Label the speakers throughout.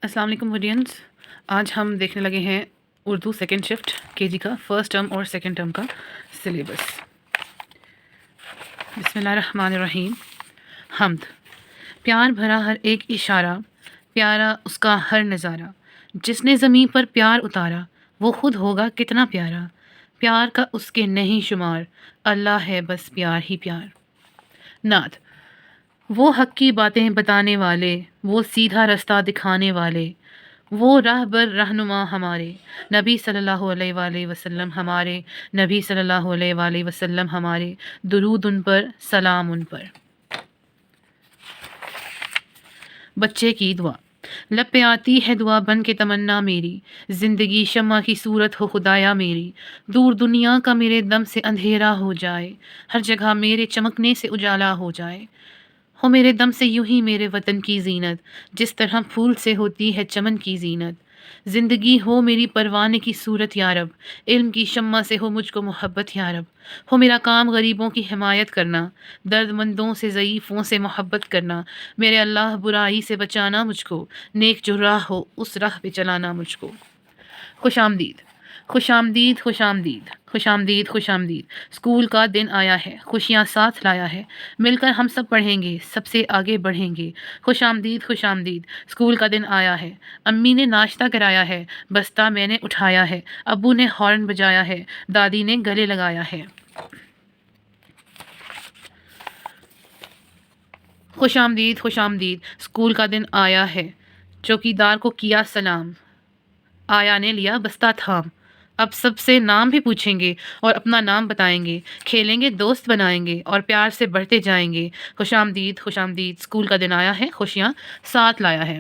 Speaker 1: السلام علیکم ورڈینس. آج ہم دیکھنے لگے ہیں اردو سیکنڈ شفٹ KG کا فرسٹ ٹرم اور سیکنڈ ٹرم کا سلیبس. بسم اللہ الرحمن الرحیم. حمد. پیار بھرا ہر ایک اشارہ، پیارا اس کا ہر نظارہ، جس نے زمین پر پیار اتارا وہ خود ہوگا کتنا پیارا، پیار کا اس کے نہیں شمار، اللہ ہے بس پیار ہی پیار. نعت. وہ حق کی باتیں بتانے والے، وہ سیدھا رستہ دکھانے والے، وہ راہ بر رہنما ہمارے نبی صلی اللہ علیہ وآلہ وسلم، ہمارے نبی صلی اللہ علیہ وآلہ وسلم ہمارے، درود ان پر، سلام ان پر. بچے کی دعا. لب پہ آتی ہے دعا بن کے تمنا میری، زندگی شمع کی صورت ہو خدایا میری، دور دنیا کا میرے دم سے اندھیرا ہو جائے، ہر جگہ میرے چمکنے سے اجالا ہو جائے، ہو میرے دم سے یوں ہی میرے وطن کی زینت، جس طرح پھول سے ہوتی ہے چمن کی زینت، زندگی ہو میری پروانے کی صورت یا رب، علم کی شمع سے ہو مجھ کو محبت یا رب، ہو میرا کام غریبوں کی حمایت کرنا، درد مندوں سے ضعیفوں سے محبت کرنا، میرے اللہ برائی سے بچانا مجھ کو، نیک جو راہ ہو اس راہ پہ چلانا مجھ کو. خوش آمدید. خوش آمدید، خوش آمدید، خوش آمدید، خوش آمدید. اسکول کا دن آیا ہے، خوشیاں ساتھ لایا ہے، مل کر ہم سب پڑھیں گے، سب سے آگے بڑھیں گے. خوش آمدید، خوش آمدید. اسکول کا دن آیا ہے، امی نے ناشتہ کرایا ہے، بستہ میں نے اٹھایا ہے، ابو نے ہارن بجایا ہے، دادی نے گلے لگایا ہے. خوش آمدید، خوش آمدید. اسکول کا دن آیا ہے، چوکیدار کو کیا سلام، آیا نے لیا بستہ تھام، اب سب سے نام بھی پوچھیں گے اور اپنا نام بتائیں گے، کھیلیں گے دوست بنائیں گے اور پیار سے بڑھتے جائیں گے. خوش آمدید، خوش آمدید. اسکول کا دن آیا ہے، خوشیاں ساتھ لایا ہے.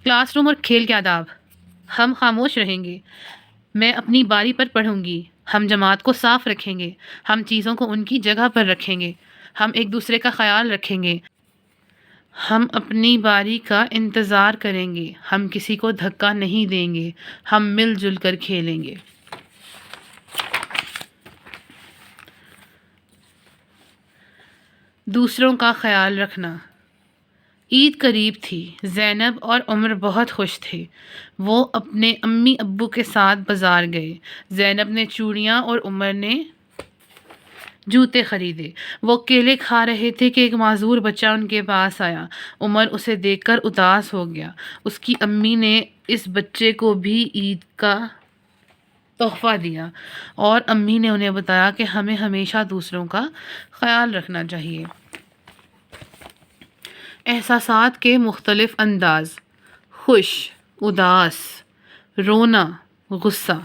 Speaker 1: کلاس روم اور کھیل کے آداب. ہم خاموش رہیں گے، میں اپنی باری پر پڑھوں گی، ہم جماعت کو صاف رکھیں گے، ہم چیزوں کو ان کی جگہ پر رکھیں گے، ہم ایک دوسرے کا خیال رکھیں گے، ہم اپنی باری کا انتظار کریں گے، ہم کسی کو دھکا نہیں دیں گے، ہم مل جل کر کھیلیں گے. دوسروں کا خیال رکھنا. عید قریب تھی، زینب اور عمر بہت خوش تھے. وہ اپنے امی ابو کے ساتھ بازار گئے. زینب نے چوڑیاں اور عمر نے جوتے خریدے. وہ کیلے کھا رہے تھے کہ ایک معذور بچہ ان کے پاس آیا. عمر اسے دیکھ کر اداس ہو گیا. اس کی امی نے اس بچے کو بھی عید کا تحفہ دیا اور امی نے انہیں بتایا کہ ہمیں ہمیشہ دوسروں کا خیال رکھنا چاہیے. احساسات کے مختلف انداز. خوش، اداس، رونا، غصہ.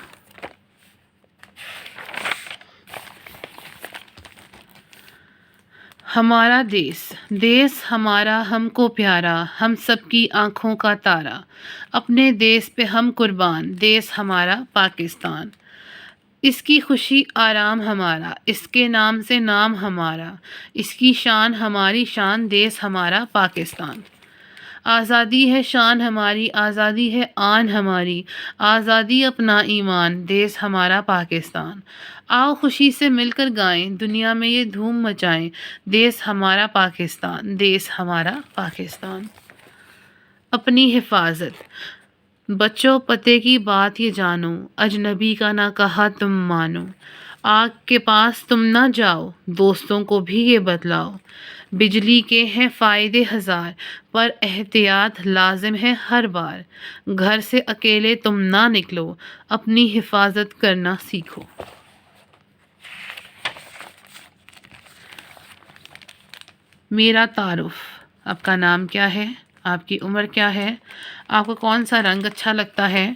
Speaker 1: ہمارا دیس. دیس ہمارا ہم کو پیارا، ہم سب کی آنکھوں کا تارا، اپنے دیس پہ ہم قربان، دیس ہمارا پاکستان. اس کی خوشی آرام ہمارا، اس کے نام سے نام ہمارا، اس کی شان ہماری شان، دیس ہمارا پاکستان. آزادی ہے شان ہماری، آزادی ہے آن ہماری، آزادی اپنا ایمان، دیس ہمارا پاکستان. آؤ خوشی سے مل کر گائیں، دنیا میں یہ دھوم مچائیں، دیس ہمارا پاکستان، دیس ہمارا پاکستان. اپنی حفاظت. بچوں پتے کی بات یہ جانو، اجنبی کا نہ کہا تم مانو، آگ کے پاس تم نہ جاؤ، دوستوں کو بھی یہ بتلاؤ، بجلی کے ہیں فائدے ہزار، پر احتیاط لازم ہے ہر بار، گھر سے اکیلے تم نہ نکلو، اپنی حفاظت کرنا سیکھو. میرا تعارف. آپ کا نام کیا ہے؟ آپ کی عمر کیا ہے؟ آپ کو کون سا رنگ اچھا لگتا ہے؟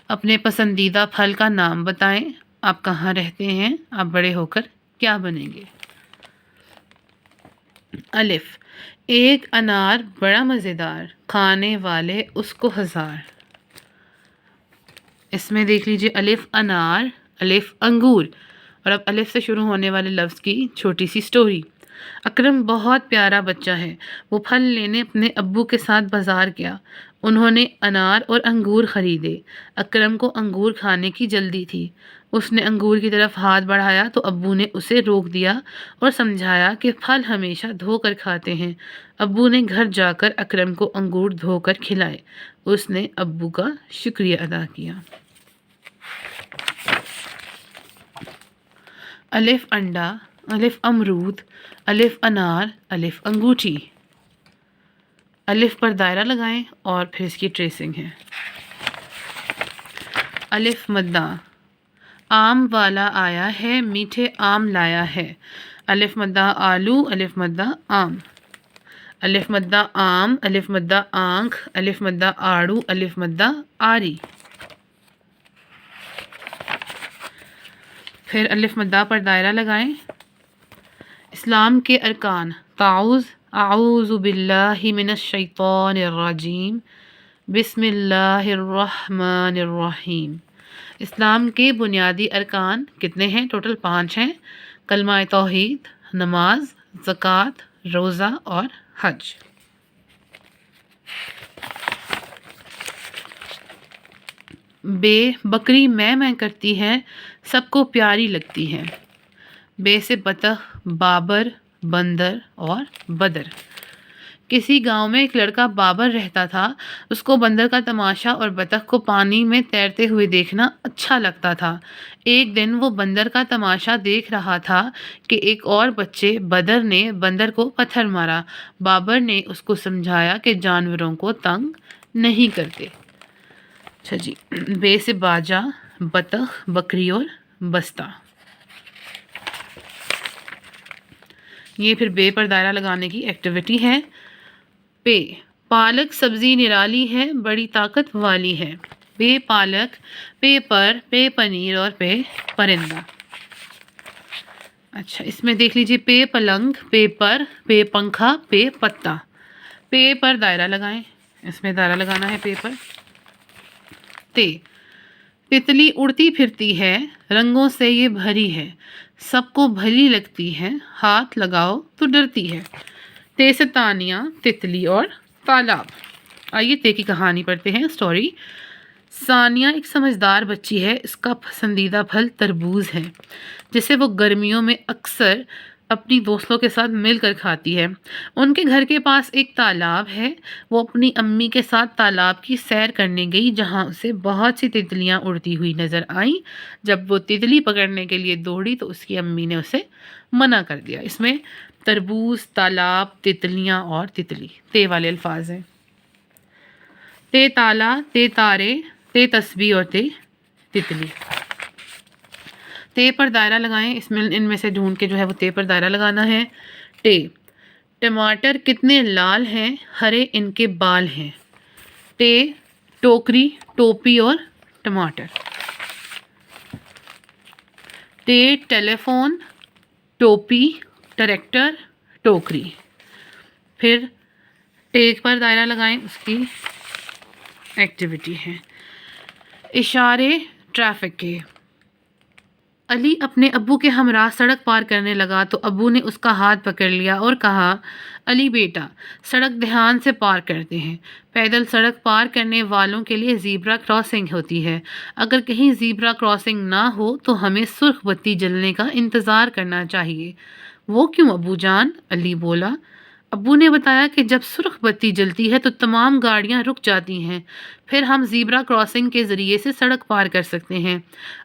Speaker 1: اپنے پسندیدہ پھل کا نام بتائیں. آپ کہاں رہتے ہیں؟ آپ بڑے ہو کر کیا بنیں گے؟ الف. ایک انار بڑا مزیدار، کھانے والے اس کو ہزار. اس میں دیکھ لیجیے الف انار، الف انگور، اور اب الف سے شروع ہونے والے لفظ کی چھوٹی سی سٹوری. اکرم بہت پیارا بچہ ہے۔ وہ پھل لینے اپنے ابو کے ساتھ بازار گیا۔ انہوں نے انار اور انگور خریدے۔ اکرم کو انگور کھانے کی جلدی تھی۔ اس نے انگور کی طرف ہاتھ بڑھایا تو ابو نے اسے روک دیا اور سمجھایا کہ پھل ہمیشہ دھو کر کھاتے ہیں۔ ابو نے گھر جا کر اکرم کو انگور دھو کر کھلائے۔ اس نے ابو کا شکریہ ادا کیا۔ الف انڈا، الف امرود، الف انار، الف انگوٹھی۔ الف پر دائرہ لگائیں اور پھر اس کی ٹریسنگ ہے۔ الف مدہ، آم والا آیا ہے، میٹھے آم لایا ہے۔ الف مدہ آلو، الف مدہ آم۔ الف مدہ آم، الف مدہ آنکھ، الف مدہ آڑو، الف مدہ آری۔ پھر الف مدہ پر دائرہ لگائیں۔ اسلام کے ارکان: تعوذ، اعوذ باللہ من الشیطان الرجیم، بسم اللہ الرحمن الرحیم۔ اسلام کے بنیادی ارکان کتنے ہیں؟ ٹوٹل 5 ہیں: کلمہ توحید، نماز، زکوٰۃ، روزہ اور حج۔ بے، بکری میں کرتی ہے، سب کو پیاری لگتی ہے۔ بے سے بطخ، بابر، بندر اور بدر۔ کسی گاؤں میں ایک لڑکا بابر رہتا تھا۔ اس کو بندر کا تماشا اور بطخ کو پانی میں تیرتے ہوئے دیکھنا اچھا لگتا تھا۔ ایک دن وہ بندر کا تماشا دیکھ رہا تھا کہ ایک اور بچے بدر نے بندر کو پتھر مارا۔ بابر نے اس کو سمجھایا کہ جانوروں کو تنگ نہیں کرتے۔ اچھا جی، بے سے باجا، بطخ، بکری اور بستہ۔ یہ پھر بے پر دائرہ لگانے کی ایکٹیویٹی ہے۔ پے، پالک سبزی نرالی ہے، بڑی طاقت والی ہے۔ بے پالک، پے پر، پے پنیر اور پے پرندہ۔ اچھا، اس میں دیکھ لیجیے، پے پلنگ، پے پر، پے پنکھا، پے پتا۔ پے پر دائرہ لگائیں، اس میں دائرہ لگانا ہے پے پر۔ تے، تتلی اڑتی پھرتی ہے، رنگوں سے یہ بھری ہے، سب کو بھلی لگتی ہے، ہاتھ لگاؤ تو ڈرتی ہے۔ تے سے تانیہ، تتلی اور تالاب۔ آئیے تے کی کہانی پڑھتے ہیں، سٹوری۔ ثانیہ ایک سمجھدار بچی ہے۔ اس کا پسندیدہ پھل تربوز ہے، جسے وہ گرمیوں میں اکثر اپنی دوستوں کے ساتھ مل کر کھاتی ہے۔ ان کے گھر کے پاس ایک تالاب ہے۔ وہ اپنی امی کے ساتھ تالاب کی سیر کرنے گئی، جہاں اسے بہت سی تتلیاں اڑتی ہوئی نظر آئیں۔ جب وہ تتلی پکڑنے کے لیے دوڑی تو اس کی امی نے اسے منع کر دیا۔ اس میں تربوز، تالاب، تتلیاں اور تتلی تے والے الفاظ ہیں۔ تے تالا، تے تارے، تے تسبیح اور تے تتلی۔ تے پر دائرہ لگائیں، اس میں ان میں سے ڈھونڈ کے جو ہے وہ تے پر دائرہ لگانا ہے۔ ٹے، ٹماٹر کتنے لال ہیں، ہرے ان کے بال ہیں۔ ٹے، ٹوکری، ٹوپی اور ٹماٹر۔ ٹے، ٹیلی فون، ٹوپی، ٹریکٹر، ٹوکری۔ پھر ٹے پر دائرہ لگائیں، اس کی ایکٹیویٹی ہے۔ اشارے ٹریفک کے۔ علی اپنے ابو کے ہمراہ سڑک پار کرنے لگا تو ابو نے اس کا ہاتھ پکڑ لیا اور کہا، علی بیٹا، سڑک دھیان سے پار کرتے ہیں۔ پیدل سڑک پار کرنے والوں کے لیے زیبرا کراسنگ ہوتی ہے۔ اگر کہیں زیبرا کراسنگ نہ ہو تو ہمیں سرخ بتی جلنے کا انتظار کرنا چاہیے۔ وہ کیوں ابو جان؟ علی بولا۔ ابو نے بتایا کہ جب سرخ بتی جلتی ہے تو تمام گاڑیاں رک جاتی ہیں، پھر ہم زیبرا کراسنگ کے ذریعے سے سڑک پار کر سکتے ہیں۔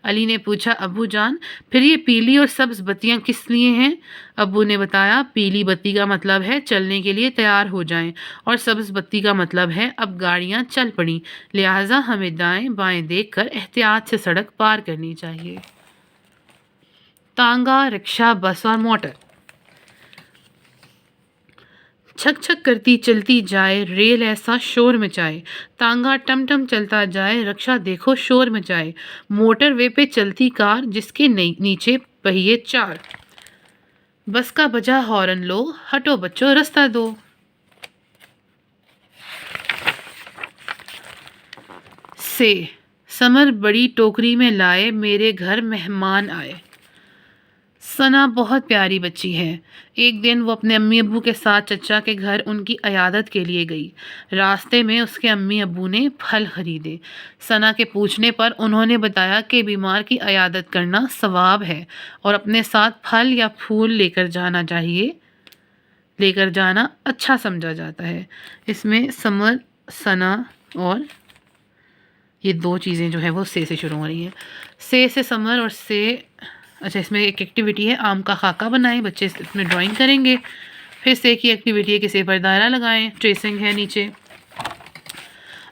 Speaker 1: علی نے پوچھا، ابو جان، پھر یہ پیلی اور سبز بتیاں کس لیے ہیں؟ ابو نے بتایا، پیلی بتی کا مطلب ہے چلنے کے لیے تیار ہو جائیں، اور سبز بتی کا مطلب ہے اب گاڑیاں چل پڑیں، لہٰذا ہمیں دائیں بائیں دیکھ کر احتیاط سے سڑک پار کرنی چاہیے۔ تانگا، رکشہ، بس اور موٹر۔ چھک چھک کرتی چلتی جائے، ریل ایسا شور مچائے، تانگا ٹم ٹم چلتا جائے، رکشہ دیکھو شور مچائے، موٹر وے پہ چلتی کار جس کے نیچے پہیے 4، بس کا بجا ہارن لو، ہٹو بچو رستہ دو۔ سے، سمر بڑی ٹوکری میں لائے، میرے گھر مہمان آئے۔ ثنا بہت پیاری بچی ہے۔ ایک دن وہ اپنے امی ابو کے ساتھ چچا کے گھر ان کی عیادت کے لیے گئی۔ راستے میں اس کے امی ابو نے پھل خریدے۔ ثنا کے پوچھنے پر انہوں نے بتایا کہ بیمار کی عیادت کرنا ثواب ہے اور اپنے ساتھ پھل یا پھول لے کر جانا اچھا سمجھا جاتا ہے۔ اس میں ثمر، ثنا اور یہ دو چیزیں جو ہے وہ سے شروع ہو رہی ہیں۔ سے ثمر اور سے، اچھا اس میں ایک ایکٹیویٹی ہے آم کا خاکہ بنائیں، بچے اس میں ڈرائنگ کریں گے۔ پھر سے کی ایکٹیویٹی ہے کہ سے پر دائرہ لگائیں، ٹریسنگ ہے نیچے۔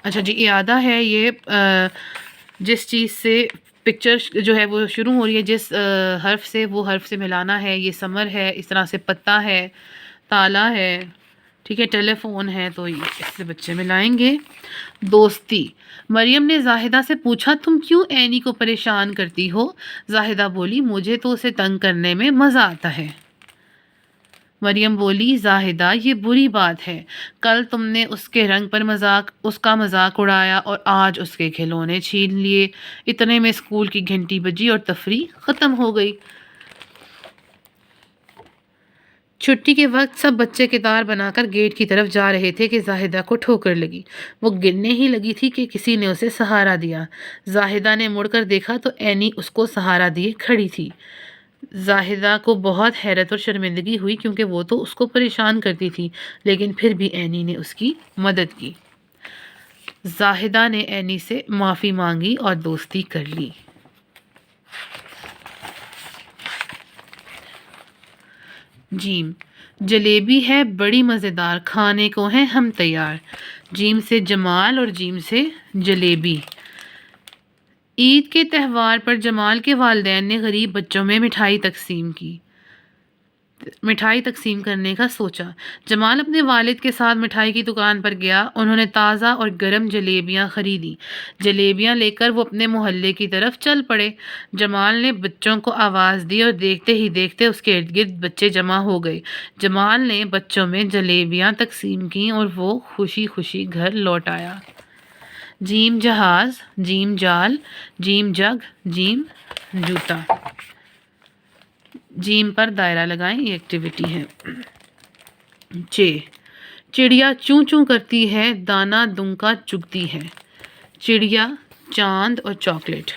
Speaker 1: اچھا جی، اعادہ ہے یہ جس چیز سے پکچر جو ہے وہ شروع ہو رہی ہے جس حرف سے، وہ حرف سے ملانا ہے۔ یہ ثمر ہے، اس طرح سے پتا ہے، تالا ہے، ٹھیک ہے، ٹیلی فون ہے، تو اس سے بچے ملائیں گے۔ دوستی، مریم نے زاہدہ سے پوچھا تم کیوں اینی کو پریشان کرتی ہو؟ زاہدہ بولی مجھے تو اسے تنگ کرنے میں مزہ آتا ہے۔ مریم بولی زاہدہ یہ بری بات ہے، کل تم نے اس کے رنگ پر اس کا مذاق اڑایا اور آج اس کے کھلونے چھین لیے۔ اتنے میں اسکول کی گھنٹی بجی اور تفریح ختم ہو گئی۔ چھٹی کے وقت سب بچے قطار بنا کر گیٹ کی طرف جا رہے تھے کہ زاہدہ کو ٹھوکر لگی۔ وہ گرنے ہی لگی تھی کہ کسی نے اسے سہارا دیا۔ زاہدہ نے مڑ کر دیکھا تو اینی اس کو سہارا دیے کھڑی تھی۔ زاہدہ کو بہت حیرت اور شرمندگی ہوئی کیونکہ وہ تو اس کو پریشان کرتی تھی، لیکن پھر بھی اینی نے اس کی مدد کی۔ زاہدہ نے اینی سے معافی مانگی اور دوستی کر لی۔ جیم، جلیبی ہے بڑی مزیدار، کھانے کو ہیں ہم تیار۔ جیم سے جمال اور جیم سے جلیبی۔ عید کے تہوار پر جمال کے والدین نے غریب بچوں میں مٹھائی تقسیم کرنے کا سوچا۔ جمال اپنے والد کے ساتھ مٹھائی کی دکان پر گیا۔ انہوں نے تازہ اور گرم جلیبیاں خریدی۔ جلیبیاں لے کر وہ اپنے محلے کی طرف چل پڑے۔ جمال نے بچوں کو آواز دی اور دیکھتے ہی دیکھتے اس کے ارد گرد بچے جمع ہو گئے۔ جمال نے بچوں میں جلیبیاں تقسیم کیں اور وہ خوشی خوشی گھر لوٹ آیا۔ جیم جہاز، جیم جال، جیم جگ، جیم جوتا۔ جیم پر دائرہ لگائیں، یہ ایکٹیویٹی ہے۔ چڑیا چوں چوں کرتی ہے، دانا دنکا چگتی ہے۔ چڑیا، چاند اور چاکلیٹ۔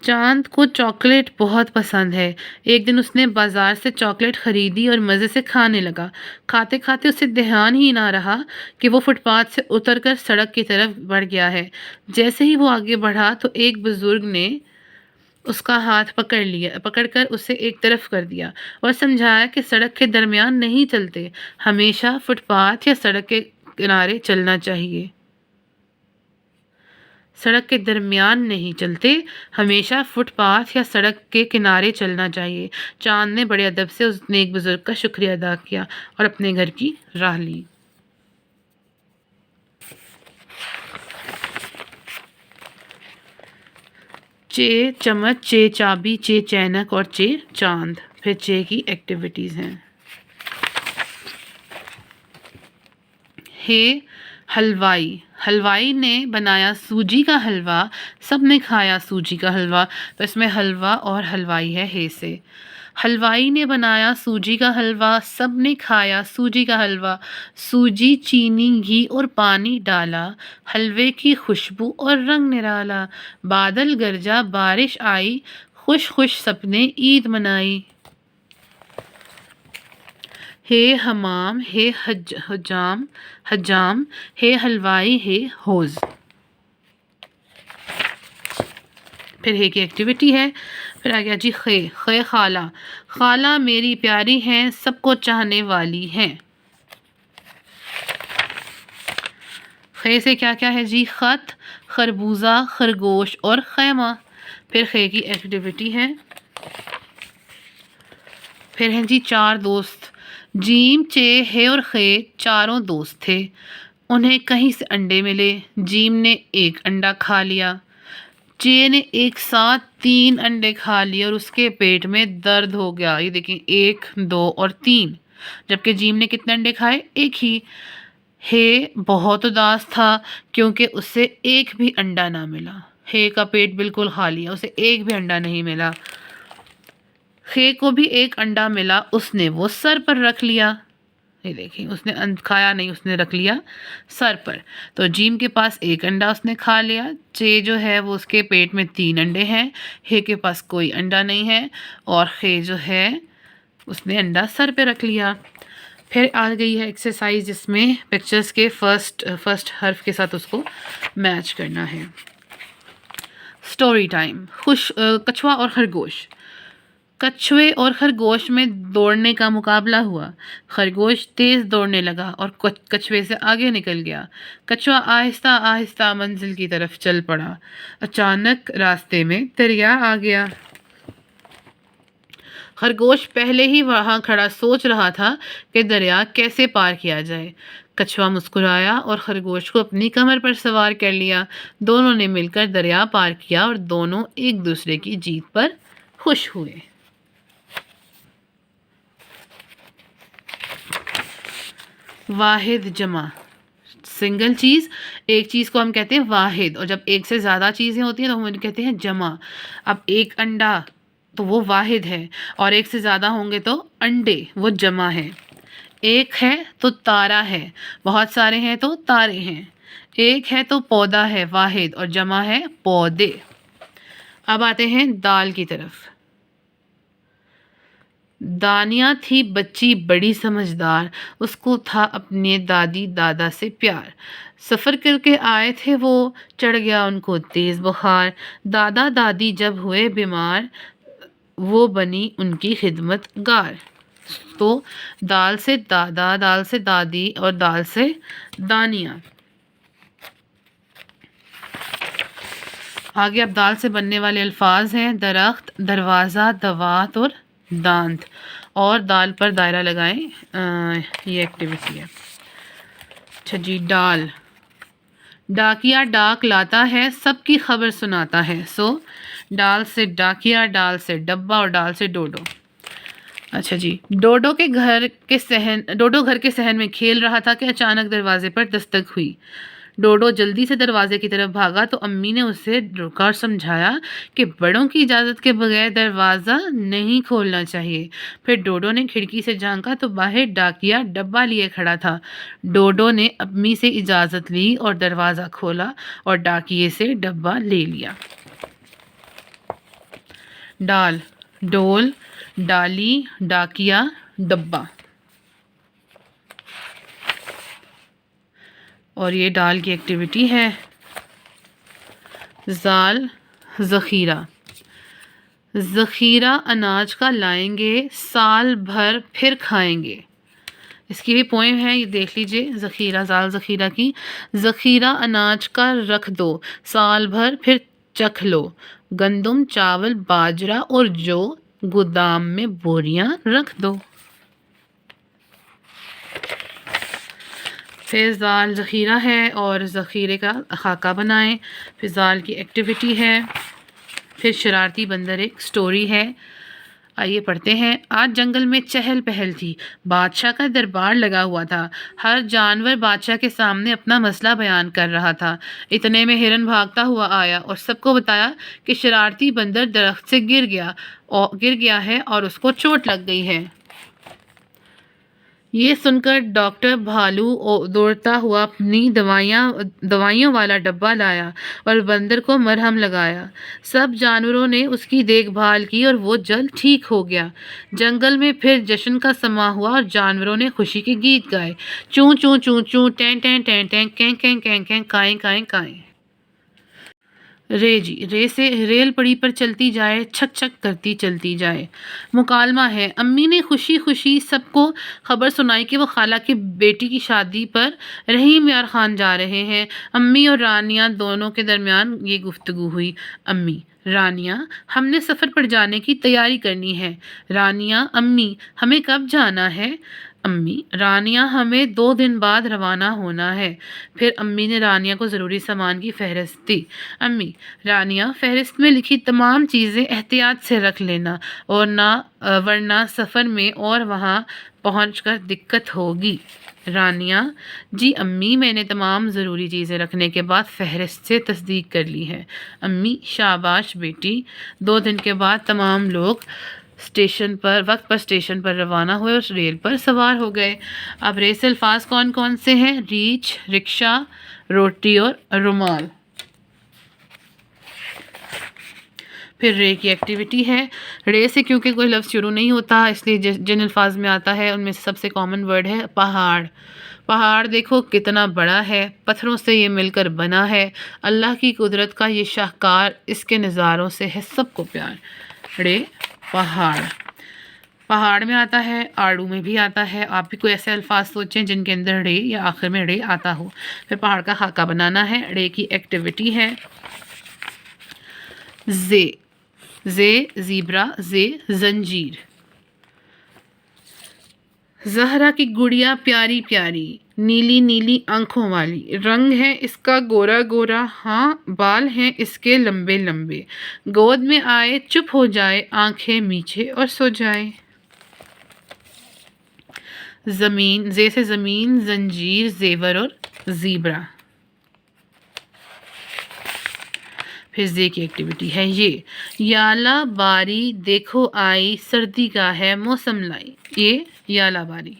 Speaker 1: چاند کو چاکلیٹ بہت پسند ہے۔ ایک دن اس نے بازار سے چاکلیٹ خریدی اور مزے سے کھانے لگا۔ کھاتے کھاتے اسے دھیان ہی نہ رہا کہ وہ فٹ پاتھ سے اتر کر سڑک کی طرف بڑھ گیا ہے۔ جیسے ہی وہ آگے بڑھا تو ایک بزرگ نے اس کا ہاتھ پکڑ کر اسے ایک طرف کر دیا اور سمجھایا کہ سڑک کے درمیان نہیں چلتے، ہمیشہ فٹ پاتھ یا سڑک کے کنارے چلنا چاہیے۔ سڑک کے درمیان نہیں چلتے، ہمیشہ فٹ پاتھ یا سڑک کے کنارے چلنا چاہیے۔ چاند نے بڑے ادب سے اس نیک بزرگ کا شکریہ ادا کیا اور اپنے گھر کی راہ لی۔ چے چمچ، چے چابی، چے چینک اور چے چاند۔ پھر چے کی ایکٹیویٹیز ہیں۔ ہے حلوائی، حلوائی نے بنایا سوجی کا حلوہ، سب نے کھایا سوجی کا حلوہ، تو اس میں حلوہ اور حلوائی ہے ہے سے۔ حلوائی نے بنایا سوجی کا حلوہ، سب نے کھایا سوجی کا حلوہ، سوجی، چینی، گھی اور پانی ڈالا، حلوے کی خوشبو اور رنگ نرالا، بادل گرجا، بارش آئی، خوش خوش سب نے عید منائی۔ ہے حمام، ہے حجام، ہے حلوائی، ہے حوض۔ پھر ہے کی ایکٹیویٹی ہے۔ پھر آ گیا جی خے خالہ، خالہ میری پیاری ہیں، سب کو چاہنے والی ہیں۔ خے سے کیا کیا ہے جی؟ خط، خربوزہ، خرگوش اور خیمہ۔ پھر خے کی ایکٹیویٹی ہے۔ پھر ہیں جی چار دوست۔ جیم، چے، ہے اور خے چاروں دوست تھے۔ انہیں کہیں سے انڈے ملے۔ جیم نے ایک انڈا کھا لیا۔ چے نے ایک ساتھ 3 انڈے کھا لیے اور اس کے پیٹ میں درد ہو گیا۔ یہ دیکھیں 1، 2 اور 3، جبکہ جیم نے کتنے انڈے کھائے؟ ایک ہی۔ ہے بہت اداس تھا کیونکہ اسے ایک بھی انڈا نہ ملا۔ ہے کا پیٹ بالکل خالی ہے، اسے ایک بھی انڈا نہیں ملا۔ خے کو بھی ایک انڈا ملا، اس نے وہ سر پر رکھ لیا۔ یہ دیکھیں، اس نے کھایا نہیں، اس نے رکھ لیا سر پر۔ تو جیم کے پاس ایک انڈا اس نے کھا لیا۔ چے جو ہے وہ اس کے پیٹ میں 3 انڈے ہیں، ہے کے پاس کوئی انڈا نہیں ہے، اور خے جو ہے اس نے انڈا سر پہ رکھ لیا۔ پھر آ گئی ہے ایکسرسائز جس میں پکچرز کے فرسٹ حرف کے ساتھ اس کو میچ کرنا ہے۔ Story time. کچھوا اور خرگوش۔ کچھوے اور خرگوش میں دوڑنے کا مقابلہ ہوا۔ خرگوش تیز دوڑنے لگا اور کچھوے سے آگے نکل گیا۔ کچھوا آہستہ آہستہ منزل کی طرف چل پڑا۔ اچانک راستے میں دریا آ گیا۔ خرگوش پہلے ہی وہاں کھڑا سوچ رہا تھا کہ دریا کیسے پار کیا جائے۔ کچھوا مسکرایا اور خرگوش کو اپنی کمر پر سوار کر لیا۔ دونوں نے مل کر دریا پار کیا اور دونوں ایک دوسرے کی جیت پر خوش ہوئے۔ واحد جمع۔ سنگل چیز، ایک چیز کو ہم کہتے ہیں واحد، اور جب ایک سے زیادہ چیزیں ہوتی ہیں تو ہم انہیں کہتے ہیں جمع۔ اب ایک انڈا تو وہ واحد ہے، اور ایک سے زیادہ ہوں گے تو انڈے، وہ جمع ہے۔ ایک ہے تو تارا ہے، بہت سارے ہیں تو تارے ہیں۔ ایک ہے تو پودا ہے، واحد، اور جمع ہے پودے۔ اب آتے ہیں دال کی طرف۔ دانیہ تھی بچی بڑی سمجھدار، اس کو تھا اپنے دادی دادا سے پیار۔ سفر کر کے آئے تھے وہ، چڑھ گیا ان کو تیز بخار۔ دادا دادی جب ہوئے بیمار، وہ بنی ان کی خدمت گار۔ تو دال سے دادا، دال سے دادی، اور دال سے دانیہ۔ آگے اب دال سے بننے والے الفاظ ہیں: درخت، دروازہ، دوات اور دانت۔ اور دال پر دائرہ لگائیں، یہ ایکٹیویٹی ہے۔ اچھا جی، ڈال۔ ڈاکیا ڈاک لاتا ہے، سب کی خبر سناتا ہے۔ سو ڈال سے ڈاکیا، ڈال سے ڈبہ، اور ڈال سے ڈوڈو۔ اچھا جی، ڈوڈو گھر کے صحن میں کھیل رہا تھا کہ اچانک دروازے پر دستک ہوئی۔ ڈوڈو جلدی سے دروازے کی طرف بھاگا تو امی نے اسے روکا اور سمجھایا کہ بڑوں کی اجازت کے بغیر دروازہ نہیں کھولنا چاہیے۔ پھر ڈوڈو نے کھڑکی سے جھانکا تو باہر ڈاکیا ڈبہ لیے کھڑا تھا۔ ڈوڈو نے امی سے اجازت لی اور دروازہ کھولا اور ڈاکیے سے ڈبہ لے لیا۔ ڈال، ڈول، ڈالی، ڈاکیا، ڈبہ۔ اور یہ ڈال کی ایکٹیویٹی ہے۔ زال، ذخیرہ۔ ذخیرہ اناج کا لائیں گے، سال بھر پھر کھائیں گے۔ اس کی بھی پوئم ہے، یہ دیکھ لیجئے۔ ذخیرہ، زال ذخیرہ کی۔ ذخیرہ اناج کا رکھ دو، سال بھر پھر چکھ لو۔ گندم، چاول، باجرہ اور جو، گودام میں بوریاں رکھ دو۔ پھر زال ذخیرہ ہے اور ذخیرے کا خاکہ بنائیں۔ پھر زال کی ایکٹیویٹی ہے۔ پھر شرارتی بندر ایک سٹوری ہے، آئیے پڑھتے ہیں۔ آج جنگل میں چہل پہل تھی، بادشاہ کا دربار لگا ہوا تھا۔ ہر جانور بادشاہ کے سامنے اپنا مسئلہ بیان کر رہا تھا۔ اتنے میں ہرن بھاگتا ہوا آیا اور سب کو بتایا کہ شرارتی بندر درخت سے گر گیا ہے اور اس کو چوٹ لگ گئی ہے۔ یہ سن کر ڈاکٹر بھالو دوڑتا ہوا اپنی دوائیوں والا ڈبہ لایا اور بندر کو مرہم لگایا۔ سب جانوروں نے اس کی دیکھ بھال کی اور وہ جلد ٹھیک ہو گیا۔ جنگل میں پھر جشن کا سماں ہوا اور جانوروں نے خوشی کے گیت گائے: چوں چوں چوں چوں، ٹیں ٹیں ٹیں ٹیں، کیں کیں کیں کیں، کائیں کائیں کائیں۔ رے جی، رے سے ریل پڑی پر چلتی جائے، چھک چھک کرتی چلتی جائے۔ مکالمہ ہے: امی نے خوشی خوشی سب کو خبر سنائی کہ وہ خالہ کی بیٹی کی شادی پر رحیم یار خان جا رہے ہیں۔ امی اور رانیہ دونوں کے درمیان یہ گفتگو ہوئی: امی: رانیہ: ہم نے سفر پر جانے کی تیاری کرنی ہے۔ رانیہ: امی: ہمیں کب جانا ہے؟ امی: رانیہ، ہمیں 2 دن بعد روانہ ہونا ہے۔ پھر امی نے رانیہ کو ضروری سامان کی فہرست دی۔ امی: رانیہ، فہرست میں لکھی تمام چیزیں احتیاط سے رکھ لینا ورنہ سفر میں اور وہاں پہنچ کر دقت ہوگی۔ رانیہ: جی امی، میں نے تمام ضروری چیزیں رکھنے کے بعد فہرست سے تصدیق کر لی ہے۔ امی: شاباش بیٹی۔ 2 دن کے بعد تمام لوگ وقت پر اسٹیشن پر روانہ ہوئے اور ریل پر سوار ہو گئے۔ اب رے سے الفاظ کون کون سے ہیں؟ ریچھ، رکشا، روٹی اور رومال۔ پھر رے کی ایکٹیویٹی ہے۔ رے سے کیونکہ کوئی لفظ شروع نہیں ہوتا اس لیے جن الفاظ میں آتا ہے ان میں سے سب سے کامن ورڈ ہے پہاڑ۔ پہاڑ دیکھو کتنا بڑا ہے، پتھروں سے یہ مل کر بنا ہے، اللہ کی قدرت کا یہ شاہکار، اس کے نظاروں سے ہے سب کو پیار۔ رے پہاڑ۔ پہاڑ میں آتا ہے، آڑو میں بھی آتا ہے۔ آپ بھی کوئی ایسے الفاظ سوچیں جن کے اندر رے یا آخر میں رے آتا ہو۔ پھر پہاڑ کا خاکہ بنانا ہے۔ رے کی ایکٹیویٹی ہے زے۔ زے زیبرا، زے زنجیر۔ زہرا کی گڑیا پیاری پیاری، نیلی نیلی آنکھوں والی، رنگ ہے اس کا گورا گورا، ہاں بال ہیں اس کے لمبے لمبے، گود میں آئے چپ ہو جائے، آنکھیں میچھے اور سو جائے۔ زمین۔ زے سے زمین، زنجیر، زیور اور زیبرا۔ پھر زے کی ایکٹیویٹی ہے یہ۔ یالا باری دیکھو آئی، سردی کا ہے موسم لائی، یہ یالا باری۔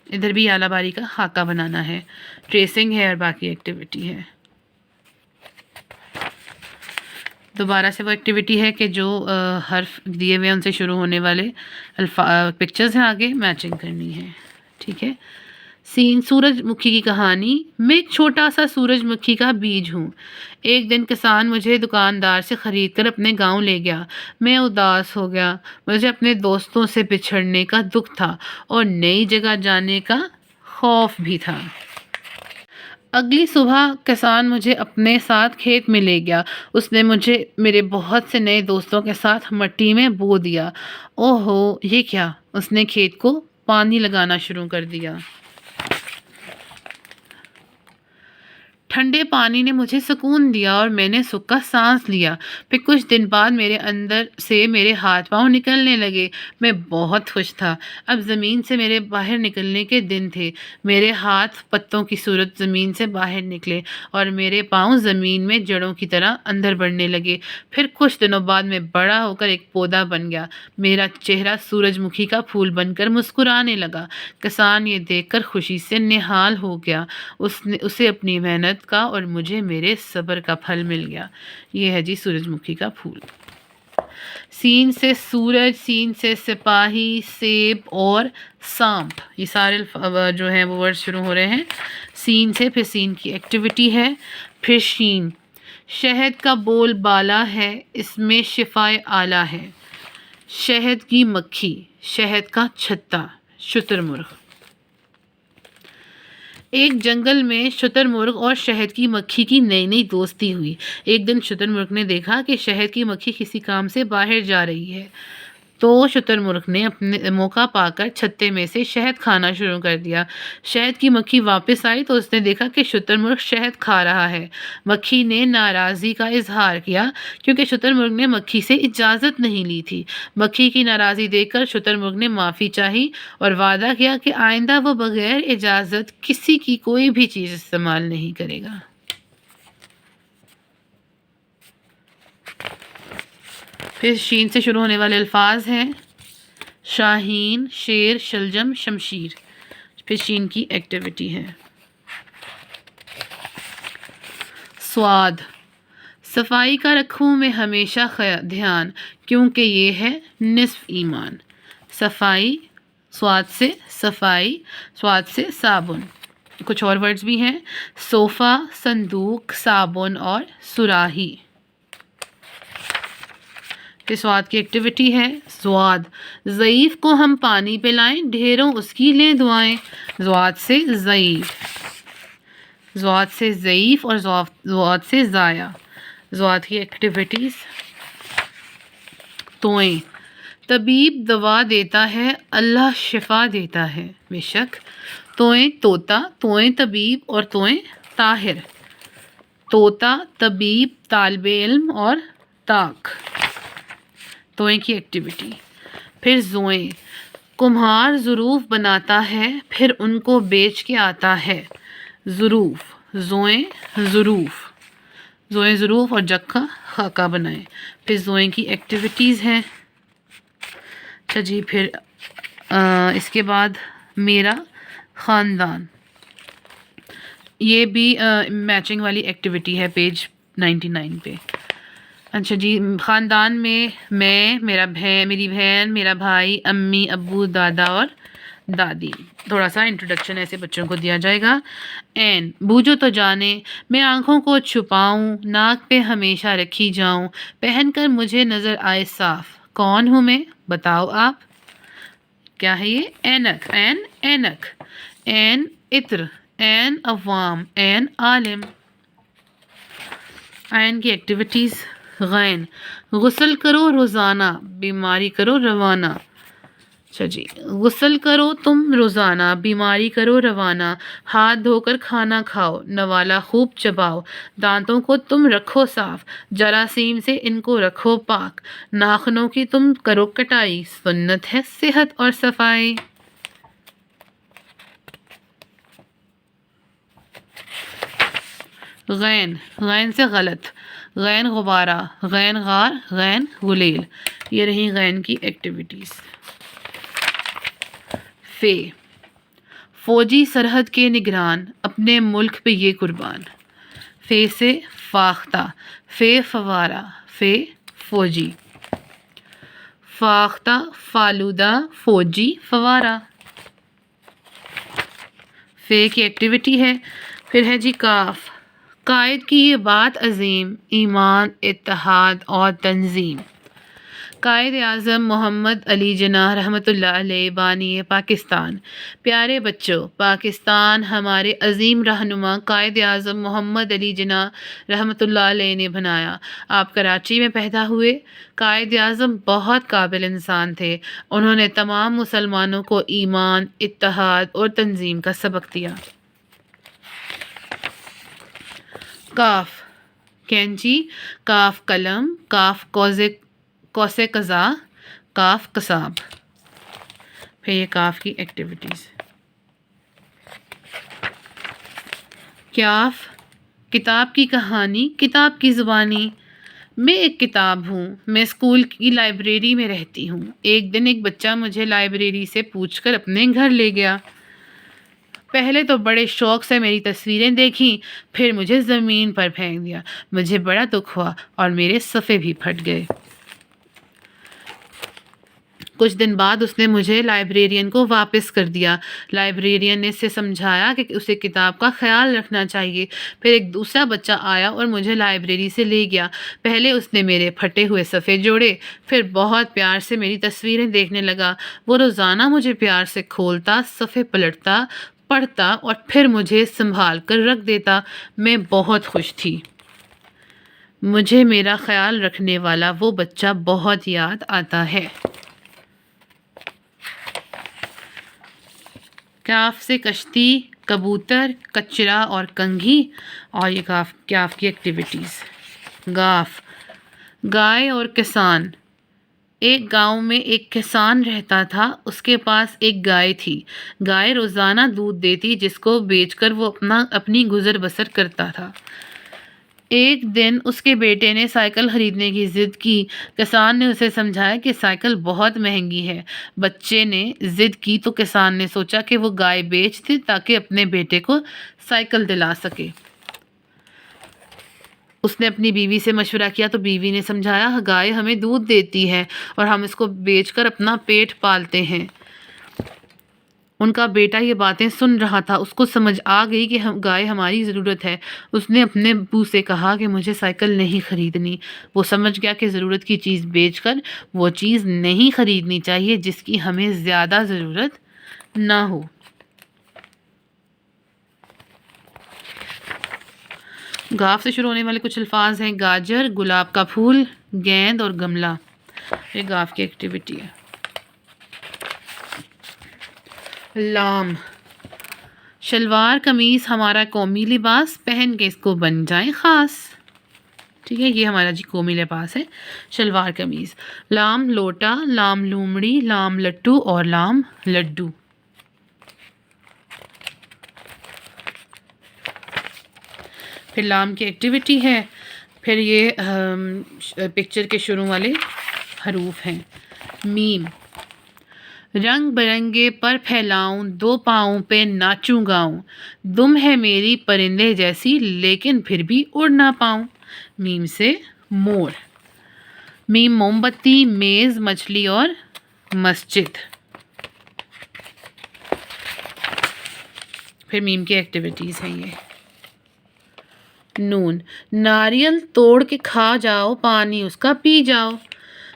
Speaker 1: ادھر بھی یالا باری کا خاکہ بنانا ہے۔ ٹریسنگ ہے اور باقی ایکٹیویٹی ہے۔ دوبارہ سے وہ ایکٹیویٹی ہے کہ جو حرف دیے ہوئے ان سے شروع ہونے والے پکچرز ہیں آگے میچنگ کرنی ہے، ٹھیک ہے۔ سین۔ سورج مکھی کی کہانی۔ میں ایک چھوٹا سا سورج مکھی کا بیج ہوں۔ ایک دن کسان مجھے دکاندار سے خرید کر اپنے گاؤں لے گیا۔ میں اداس ہو گیا، مجھے اپنے دوستوں سے بچھڑنے کا دکھ تھا اور نئی جگہ جانے کا خوف بھی تھا۔ اگلی صبح کسان مجھے اپنے ساتھ کھیت میں لے گیا۔ اس نے مجھے میرے بہت سے نئے دوستوں کے ساتھ مٹی میں بو دیا۔ اوہ ہو، یہ کیا؟ اس نے کھیت کو پانی لگانا شروع کر دیا۔ ٹھنڈے پانی نے مجھے سکون دیا اور میں نے سکھ کا سانس لیا۔ پھر کچھ دن بعد میرے اندر سے میرے ہاتھ پاؤں نکلنے لگے۔ میں بہت خوش تھا۔ اب زمین سے میرے باہر نکلنے کے دن تھے۔ میرے ہاتھ پتوں کی صورت زمین سے باہر نکلے اور میرے پاؤں زمین میں جڑوں کی طرح اندر بڑھنے لگے۔ پھر کچھ دنوں بعد میں بڑا ہو کر ایک پودا بن گیا۔ میرا چہرہ سورج مکھی کا پھول بن کر مسکرانے لگا۔ کسان یہ دیکھ کر خوشی سے نہال ہو گیا۔ اسے اپنی محنت کا اور مجھے میرے صبر کا پھل مل گیا۔ یہ ہے جی سورج مکھی کا پھول۔ سین سے سورج، سین سے سپاہی، سیب اور سانپ، یہ سارے جو ہیں وہ ورڈ شروع ہو رہے ہیں سین سے۔ پھر سین کی ایکٹیویٹی ہے۔ پھر شین۔ شہد کا بول بالا ہے، اس میں شفائے اعلیٰ ہے۔ شہد کی مکھی، شہد کا چھتا، شتر مرغ۔ ایک جنگل میں شتر مرغ اور شہد کی مکھی کی نئی نئی دوستی ہوئی۔ ایک دن شتر مرغ نے دیکھا کہ شہد کی مکھی کسی کام سے باہر جا رہی ہے، تو شتر مرغ نے اپنے موقع پا کر چھتے میں سے شہد کھانا شروع کر دیا۔ شہد کی مکھی واپس آئی تو اس نے دیکھا کہ شتر مرغ شہد کھا رہا ہے۔ مکھی نے ناراضی کا اظہار کیا کیونکہ شتر مرغ نے مکھی سے اجازت نہیں لی تھی۔ مکھی کی ناراضی دیکھ کر شتر مرغ نے معافی چاہی اور وعدہ کیا کہ آئندہ وہ بغیر اجازت کسی کی کوئی بھی چیز استعمال نہیں کرے گا۔ پھر شین سے شروع ہونے والے الفاظ ہیں شاہین، شیر، شلجم، شمشیر۔ پھر شین کی ایکٹیویٹی ہے سواد۔ صفائی کا رکھوں میں ہمیشہ دھیان، کیونکہ یہ ہے نصف ایمان۔ صفائی، سواد سے صفائی، سواد سے صابن۔ کچھ اور ورڈز بھی ہیں صوفہ، صندوق، صابن اور سراہی۔ پھر سواد کی ایکٹیویٹی ہے زواد۔ ضعیف کو ہم پانی پلائیں، ڈھیروں اس کی لیں دعائیں۔ زواد سے ضعیف، زواد سے ضعیف اور زواد سے ضائع۔ زواد کی ایکٹیویٹیز توئیں۔ طبیب دوا دیتا ہے، اللہ شفا دیتا ہے، بے شک۔ توئیں طوطا، توئیں طبیب اور توئیں طاہر۔ طوطا، طبیب، طالب علم اور طاق، توئیں کی ایکٹیویٹی۔ پھر زوئیں، کمہار ظروف بناتا ہے پھر ان کو بیچ کے آتا ہے، ظروف، زوئیں ظروف، زوئیں ظروف اور جگ کا خاکہ بنائیں۔ پھر زوئیں کی ایکٹیویٹیز ہیں۔ اچھا جی، پھر اس کے بعد میرا خاندان، یہ بھی میچنگ والی ایکٹیویٹی ہے پیج 99 پہ۔ اچھا جی، خاندان میں میری بہن، میرا بھائی، امی، ابو، دادا اور دادی۔ تھوڑا سا انٹروڈکشن ایسے بچوں کو دیا جائے گا۔ این، بوجھو تو جانے، میں آنکھوں کو چھپاؤں، ناک پہ ہمیشہ رکھی جاؤں، پہن کر مجھے نظر آئے صاف، کون ہوں میں بتاؤ آپ؟ کیا ہے یہ؟ اینک، این اینک، این عطر، این عوام، این عالم۔ عین کی ایکٹیویٹیز۔ غین، غسل کرو روزانہ، بیماری کرو روانہ۔ اچھا جی، غسل کرو تم روزانہ، بیماری کرو روانہ، ہاتھ دھو کر کھانا کھاؤ، نوالا خوب چباؤ، دانتوں کو تم رکھو صاف، جراثیم سے ان کو رکھو پاک، ناخنوں کی تم کرو کٹائی، سنت ہے صحت اور صفائی۔ غین، غین سے غلط، غین غبارہ، غین غار، غین غلیل، یہ رہی غین کی ایکٹیویٹیز۔ فے، فوجی سرحد کے نگران، اپنے ملک پہ یہ قربان۔ فے سے فاختہ، فے فوارہ، فے فوجی، فاختہ فالودہ، فوجی فوارہ۔ فے کی ایکٹیویٹی ہے۔ پھر ہے جی کاف، قائد کی یہ بات عظیم، ایمان، اتحاد اور تنظیم۔ قائد اعظم محمد علی جناح رحمۃ اللہ علیہ، بانی پاکستان۔ پیارے بچوں، پاکستان ہمارے عظیم رہنما قائد اعظم محمد علی جناح رحمۃ اللہ علیہ نے بنایا۔ آپ کراچی میں پیدا ہوئے۔ قائد اعظم بہت قابل انسان تھے۔ انہوں نے تمام مسلمانوں کو ایمان، اتحاد اور تنظیم کا سبق دیا۔ کاف، کینچی، کاف قلم، کاف کوسے قزا، کاف قصاب۔ پھر یہ کاف کی ایکٹیویٹیز۔ کیاف، کتاب کی کہانی، کتاب کی زبانی۔ میں ایک کتاب ہوں، میں اسکول کی لائبریری میں رہتی ہوں۔ ایک دن ایک بچہ مجھے لائبریری سے پوچھ کر اپنے گھر لے گیا۔ پہلے تو بڑے شوق سے میری تصویریں دیکھیں، پھر مجھے زمین پر پھینک دیا۔ مجھے بڑا دکھ ہوا اور میرے صفحے بھی پھٹ گئے۔ کچھ دن بعد اس نے مجھے لائبریرین کو واپس کر دیا۔ لائبریرین نے اسے سمجھایا کہ اسے کتاب کا خیال رکھنا چاہیے۔ پھر ایک دوسرا بچہ آیا اور مجھے لائبریری سے لے گیا۔ پہلے اس نے میرے پھٹے ہوئے صفحے جوڑے، پھر بہت پیار سے میری تصویریں دیکھنے لگا۔ وہ روزانہ مجھے پیار سے کھولتا، صفحے پلٹتا، پڑھتا اور پھر مجھے سنبھال کر رکھ دیتا۔ میں بہت خوش تھی۔ مجھے میرا خیال رکھنے والا وہ بچہ بہت یاد آتا ہے۔ کاف سے کشتی، کبوتر، کچرا اور کنگھی، اور یہ کاف کی ایکٹیویٹیز۔ گاف، گائے اور کسان۔ ایک گاؤں میں ایک کسان رہتا تھا، اس کے پاس ایک گائے تھی۔ گائے روزانہ دودھ دیتی جس کو بیچ کر وہ اپنی گزر بسر کرتا تھا۔ ایک دن اس کے بیٹے نے سائیکل خریدنے کی ضد کی۔ کسان نے اسے سمجھایا کہ سائیکل بہت مہنگی ہے۔ بچے نے ضد کی تو کسان نے سوچا کہ وہ گائے بیچ دے تاکہ اپنے بیٹے کو سائیکل دلا سکے۔ اس نے اپنی بیوی سے مشورہ کیا تو بیوی نے سمجھایا گائے ہمیں دودھ دیتی ہے اور ہم اس کو بیچ کر اپنا پیٹ پالتے ہیں۔ ان کا بیٹا یہ باتیں سن رہا تھا، اس کو سمجھ آ گئی کہ گائے ہماری ضرورت ہے۔ اس نے اپنے ابو سے کہا کہ مجھے سائیکل نہیں خریدنی۔ وہ سمجھ گیا کہ ضرورت کی چیز بیچ کر وہ چیز نہیں خریدنی چاہیے جس کی ہمیں زیادہ ضرورت نہ ہو۔ گاف سے شروع ہونے والے کچھ الفاظ ہیں: گاجر، گلاب کا پھول، گیند اور گملہ۔ یہ گاف کی ایکٹیویٹی ہے. لام، شلوار قمیص ہمارا قومی لباس، پہن کے اس کو بن جائیں خاص. ٹھیک ہے، یہ ہمارا جی قومی لباس ہے شلوار قمیص. لام لوٹا، لام لومڑی، لام لٹو اور لام لڈو. پھر لام کی ایکٹیویٹی ہے. پھر یہ پکچر کے شروع والے حروف ہیں. میم، رنگ برنگے پر پھیلاؤں، دو پاؤں پہ ناچوں گاؤں، دم ہے میری پرندے جیسی لیکن پھر بھی اڑ نہ پاؤں. میم سے مور. میم موم بتی، میز، مچھلی اور مسجد. پھر میم کی ایکٹیویٹیز ہیں یہ. نون، ناریل توڑ کے کھا جاؤ، پانی اس کا پی جاؤ،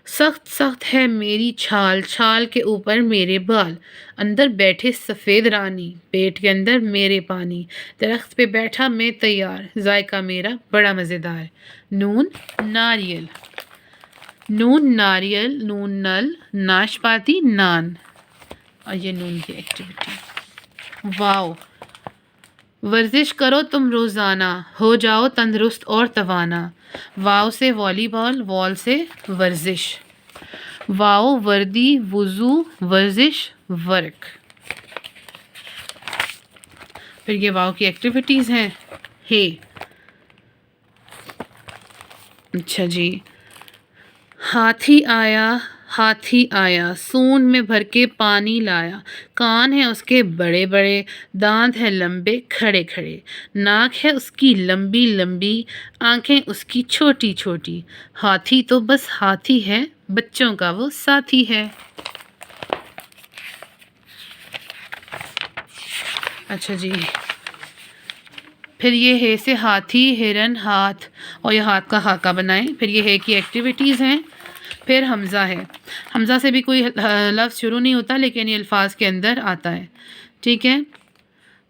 Speaker 1: سخت سخت ہے میری چھال، چھال کے اوپر میرے بال، اندر بیٹھے سفید رانی، پیٹ کے اندر میرے پانی، درخت پہ بیٹھا میں تیار، ذائقہ میرا بڑا مزیدار. نون ناریل. نون ناریل، نون نل، ناشپاتی، نان. اور یہ نون کی ایکٹیویٹی. واو، ورزش کرو تم روزانہ، ہو جاؤ تندرست اور توانا. واو سے والی بال، وال سے ورزش. واو وردی، وضو، ورزش، ورک. پھر یہ واو کی ایکٹیویٹیز ہیں. ہے. اچھا جی. ہاتھی آیا، ہاتھی آیا، سون میں بھر کے پانی لایا، کان ہیں اس کے بڑے بڑے، دانت ہیں لمبے کھڑے کھڑے، ناک ہے اس کی لمبی لمبی، آنکھیں اس کی چھوٹی چھوٹی، ہاتھی تو بس ہاتھی ہے، بچوں کا وہ ساتھی ہے. اچھا جی. پھر یہ ہے سے ہاتھی، ہرن، ہاتھ، اور یہ ہاتھ کا خاکہ بنائیں. پھر یہ ہے کی ایکٹیویٹیز ہیں. پھر حمزہ ہے. حمزہ سے بھی کوئی لفظ شروع نہیں ہوتا لیکن یہ الفاظ کے اندر آتا ہے. ٹھیک ہے.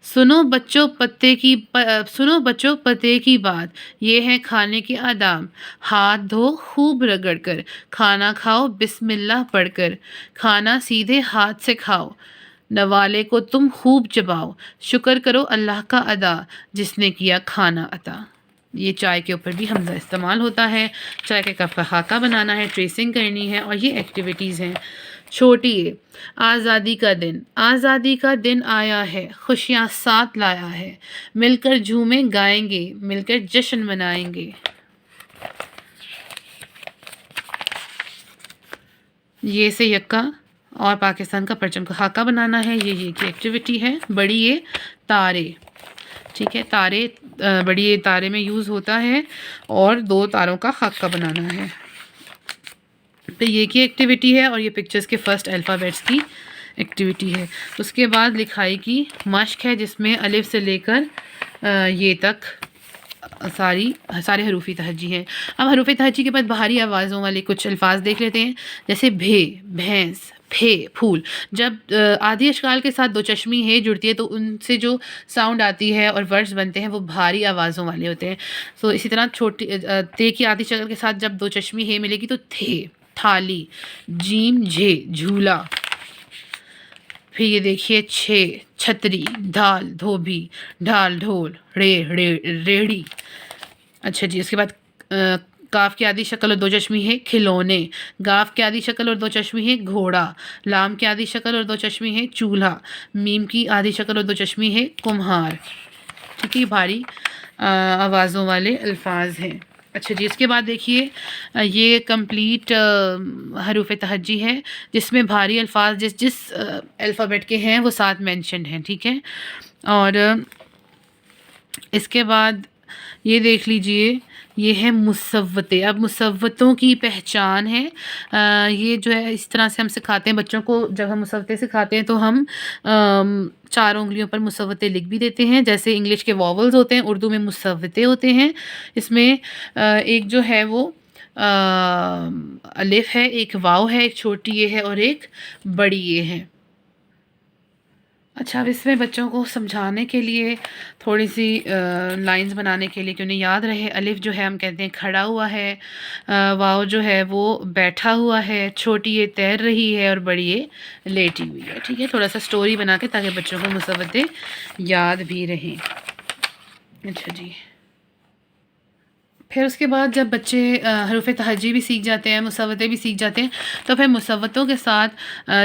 Speaker 1: سنو بچوں پتے کی بات، یہ ہے کھانے کے آداب، ہاتھ دھو خوب رگڑ کر، کھانا کھاؤ بسم اللہ پڑھ کر، کھانا سیدھے ہاتھ سے کھاؤ، نوالے کو تم خوب چباؤ، شکر کرو اللہ کا ادا جس نے کیا کھانا عطا. یہ چائے کے اوپر بھی حمزہ استعمال ہوتا ہے. چائے کے کپ کا خاکہ بنانا ہے، ٹریسنگ کرنی ہے، اور یہ ایکٹیویٹیز ہیں. چھوٹی ہے. آزادی کا دن، آزادی کا دن آیا ہے، خوشیاں ساتھ لایا ہے، مل کر جھومیں گائیں گے، مل کر جشن منائیں گے. یہ سے یکا اور پاکستان کا پرچم کا خاکہ بنانا ہے. یہ کی ایکٹیویٹی ہے. بڑی یہ تارے. ٹھیک ہے. تارے بڑی یہ تارے میں یوز ہوتا ہے اور 2 تاروں کا خاکہ بنانا ہے. پھر یہ کی ایکٹیویٹی ہے اور یہ پکچرز کے فرسٹ الفابیٹس کی ایکٹیویٹی ہے. اس کے بعد لکھائی کی مشق ہے جس میں الف سے لے کر یہ تک سارے حروف تہجی ہیں. اب حروف تہجی کے بعد باہری آوازوں والے کچھ الفاظ دیکھ لیتے ہیں. جیسے بھے، بھینس، پھے، پھول. جب آدھی اشکال کے ساتھ دو چشمی ہے جڑتی ہے تو ان سے جو ساؤنڈ آتی ہے اور ورڈز بنتے ہیں وہ بھاری آوازوں والے ہوتے ہیں. تو اسی طرح چھوٹی تے کی آدھی شکل کے ساتھ جب دو چشمی ہے ملے گی تو تھے، تھالی، جیم، جھے، جھولا. پھر یہ دیکھیے چھے، چھتری، دھال، دھوبی، ڈھال، ڈھول، ریڑھی. اچھا جی. اس کے بعد کاف کی آدھی شکل اور دو چشمی ہے کھلونے. گاف کی آدھی شکل اور دو چشمی ہے گھوڑا. لام کی آدھی شکل اور دو چشمی ہے چولہا. میم کی آدھی شکل اور دو چشمی ہے کمہار. ٹھیک ہے. بھاری آوازوں والے الفاظ ہیں. اچھا جی. اس کے بعد دیکھیے یہ کمپلیٹ حروف تہجی ہے جس میں بھاری الفاظ جس الفابیٹ کے ہیں وہ ساتھ مینشنڈ ہیں. ٹھیک ہے. اور اس کے بعد یہ دیکھ لیجئے یہ ہے مصوتے. اب مصوتوں کی پہچان ہے. یہ جو ہے اس طرح سے ہم سکھاتے ہیں بچوں کو. جب ہم مصوتے سکھاتے ہیں تو ہم 4 انگلیوں پر مصوتے لکھ بھی دیتے ہیں. جیسے انگلش کے واولز ہوتے ہیں اردو میں مصوتے ہوتے ہیں. اس میں ایک جو ہے وہ الف ہے، ایک واو ہے، ایک چھوٹی یہ ہے اور ایک بڑی یہ ہے. اچھا، اب اس میں بچوں کو سمجھانے کے لیے تھوڑی سی لائنز بنانے کے لیے کہ انہیں یاد رہے، الف جو ہے ہم کہتے ہیں کھڑا ہوا ہے، واو جو ہے وہ بیٹھا ہوا ہے، چھوٹی یہ تیر رہی ہے اور بڑی یہ لیٹی ہوئی ہے. ٹھیک ہے، تھوڑا سا سٹوری بنا کے تاکہ بچوں کو مسودے یاد بھی رہیں. اچھا جی، پھر اس کے بعد جب بچے حروف تہجی بھی سیکھ جاتے ہیں، مسودے بھی سیکھ جاتے ہیں، تو پھر مسودوں کے ساتھ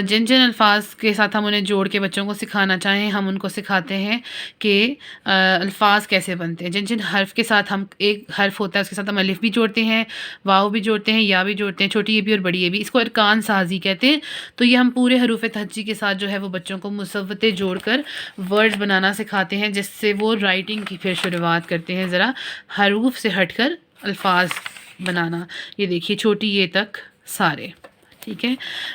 Speaker 1: جن جن الفاظ کے ساتھ ہم انہیں جوڑ کے بچوں کو سکھانا چاہیں، ہم ان کو سکھاتے ہیں کہ الفاظ کیسے بنتے ہیں. جن جن حرف کے ساتھ ہم، ایک حرف ہوتا ہے اس کے ساتھ ہم الف بھی جوڑتے ہیں، واو بھی جوڑتے ہیں، یا بھی جوڑتے ہیں، چھوٹی یہ بھی اور بڑی یہ بھی. اس کو ارکان سازی کہتے ہیں. تو یہ ہم پورے حروف تہجی کے ساتھ جو ہے وہ بچوں کو مسودے جوڑ کر ورڈز بنانا سکھاتے ہیں، جس سے وہ رائٹنگ کی پھر شروعات کرتے ہیں، ذرا حروف سے ہٹ کر الفاظ بنانا. یہ دیکھیے چھوٹی یہ تک سارے. ٹھیک ہے.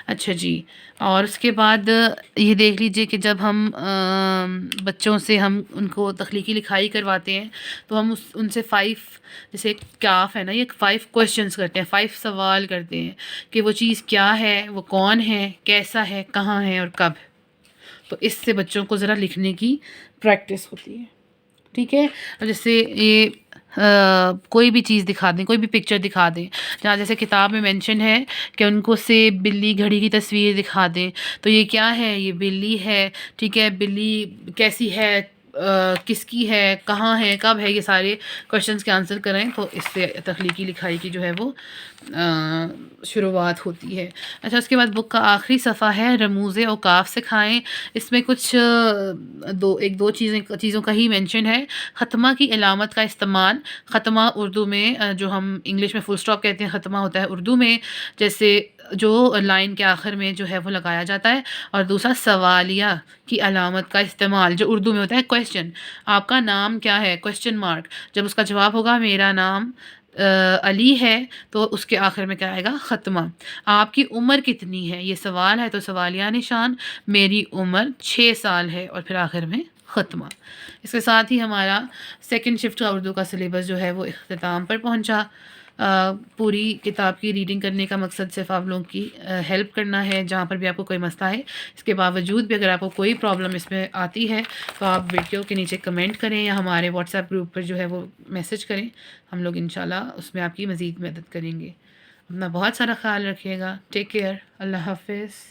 Speaker 1: اچھا جی، اور اس کے بعد یہ دیکھ لیجئے کہ جب ہم بچوں سے ہم ان کو تخلیقی لکھائی کرواتے ہیں تو ہم ان سے 5، جیسے کاف ہے نا، یہ 5 کوشچنس کرتے ہیں، 5 سوال کرتے ہیں کہ وہ چیز کیا ہے، وہ کون ہے، کیسا ہے، کہاں ہے اور کب. تو اس سے بچوں کو ذرا لکھنے کی پریکٹس ہوتی ہے. ٹھیک ہے. اور جیسے یہ کوئی بھی چیز دکھا دیں، کوئی بھی پکچر دکھا دیں، جہاں جیسے کتاب میں مینشن ہے کہ ان کو سیب، بلی، گھڑی کی تصویر دکھا دیں، تو یہ کیا ہے، یہ بلی ہے. ٹھیک ہے. بلی کیسی ہے، کس کی ہے، کہاں ہے، کب ہے، یہ سارے کوشچنس کے آنسر کریں تو اس سے تخلیقی لکھائی کی جو ہے وہ شروعات ہوتی ہے. اچھا، اس کے بعد بک کا آخری صفحہ ہے رموز اوقاف سکھائیں. اس میں کچھ دو چیزوں کا ہی مینشن ہے. ختمہ کی علامت کا استعمال. ختمہ اردو میں جو ہم انگلش میں فل اسٹاپ کہتے ہیں، ختمہ ہوتا ہے اردو میں جیسے جو لائن کے آخر میں جو ہے وہ لگایا جاتا ہے. اور دوسرا سوالیہ کی علامت کا استعمال جو اردو میں ہوتا ہے کویسچن. آپ کا نام کیا ہے، کویسچن مارک. جب اس کا جواب ہوگا میرا نام علی ہے تو اس کے آخر میں کیا آئے گا، ختمہ. آپ کی عمر کتنی ہے، یہ سوال ہے تو سوالیہ نشان. میری عمر 6 سال ہے اور پھر آخر میں ختمہ. اس کے ساتھ ہی ہمارا سیکنڈ شفٹ کا اردو کا سلیبس جو ہے وہ اختتام پر پہنچا. پوری کتاب کی ریڈنگ کرنے کا مقصد صرف آپ لوگوں کی ہیلپ کرنا ہے جہاں پر بھی آپ کو کوئی مسئلہ ہے. اس کے باوجود بھی اگر آپ کو کوئی پرابلم اس میں آتی ہے تو آپ ویڈیو کے نیچے کمنٹ کریں یا ہمارے واٹس ایپ گروپ پر جو ہے وہ میسج کریں. ہم لوگ انشاءاللہ اس میں آپ کی مزید مدد کریں گے. اپنا بہت سارا خیال رکھیے گا. Take care. اللہ حافظ.